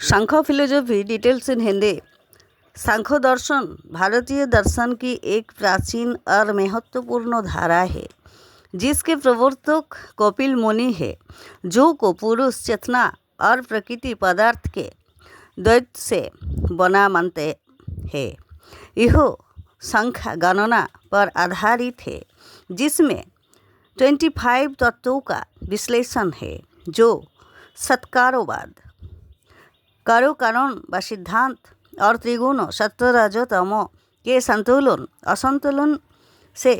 Sankhya philosophy details in Hindi. Sankhya दर्शन भारतीय दर्शन की एक प्राचीन और महत्वपूर्ण धारा है जिसके प्रवर्तक कपिल मुनि है, जो को पुरुष चेतना और प्रकृति पदार्थ के द्वैत से बना मानते हैं। यह संख्या गणना पर आधारित है जिसमें 25 तत्वों का विश्लेषण है, जो सत्कारोवाद, कारो कारण व सिद्धांत और त्रिगुण सत्व रजो तमो के संतुलन असंतुलन से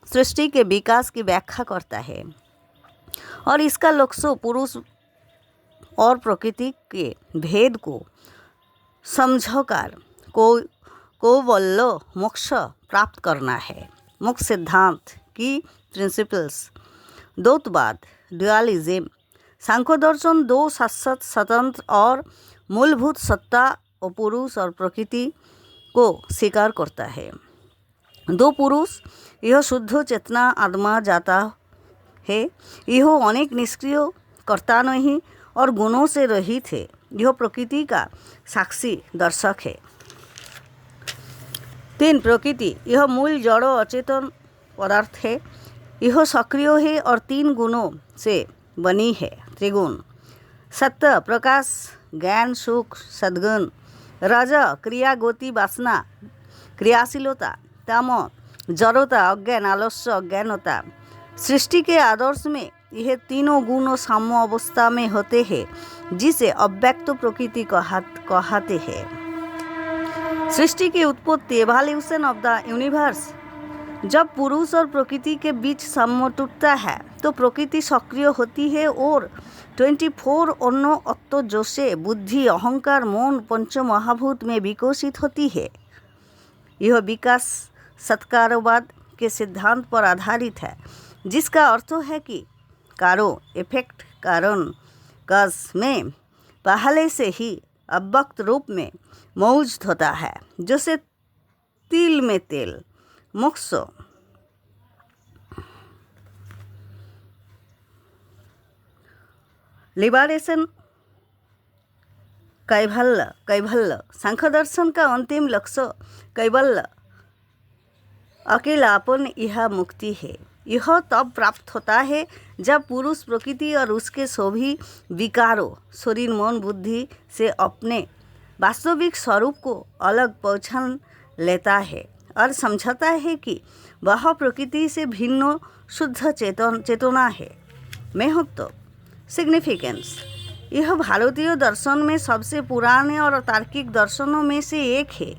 सृष्टि के विकास की व्याख्या करता है और इसका लक्ष्य पुरुष और प्रकृति के भेद को समझकर कोवल्य मोक्ष प्राप्त करना है। मुख्य सिद्धांत की प्रिंसिपल्स: द्वैतवाद ड्युअलिज्म। सांख्य दर्शन दो शाश्वत स्वतंत्र और मूलभूत सत्ता और पुरुष और प्रकृति को स्वीकार करता है। दो पुरुष, यह शुद्ध चेतना आत्मा जाता है, यह अनेक निष्क्रिय कर्ता नहीं और गुणों से रहित है, यह प्रकृति का साक्षी दर्शक है। 3 प्रकृति, यह मूल जड़ अचेतन पदार्थ है, यह सक्रिय है और 3 गुणों से बनी है। त्रिगुण: सत्य प्रकाश, ज्ञान सुख सद्गुण। रज क्रिया गति वासना क्रियाशीलता। तम जड़ता अज्ञान आलस्य अज्ञानता। सृष्टि के आदर्श में यह तीनों गुण साम्य अवस्था में होते हैं, जिसे अव्यक्त प्रकृति कहते हैं। सृष्टि की उत्पत्ति एवोल्यूशन ऑफ द यूनिवर्स। जब पुरुष और प्रकृति के बीच साम्य टूटता है तो प्रकृति सक्रिय होती है और 24 अन्य तत्व जैसे बुद्धि अहंकार मन पंच महाभूत में विकसित होती है। यह विकास सत्कारोवाद के सिद्धांत पर आधारित है, जिसका अर्थ है कि कारो इफेक्ट कारण कज में पहले से ही अव्यक्त रूप में मौजूद होता है, जैसे तिल में तेल। मोक्ष लिबरेशन कैवल्य। सांख्य दर्शन का अंतिम लक्ष्य कैवल्य अकेलापन यह मुक्ति है। यह तब प्राप्त होता है जब पुरुष प्रकृति और उसके सभी विकारों शरीर मन बुद्धि से अपने वास्तविक स्वरूप को अलग पहचान लेता है और समझता है कि वह प्रकृति से भिन्न शुद्ध चेतना है। महत्व सिग्निफिकेंस: यह भारतीय दर्शन में सबसे पुराने और तार्किक दर्शनों में से एक है।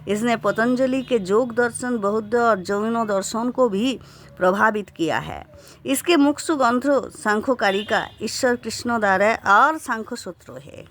इसने पतंजलि के योग दर्शन, बौद्ध और जैन दर्शन को भी प्रभावित किया है। इसके मुख्य ग्रंथ सांख्यकारिका, ईश्वर कृष्ण द्वारा और सांख्य सूत्र है।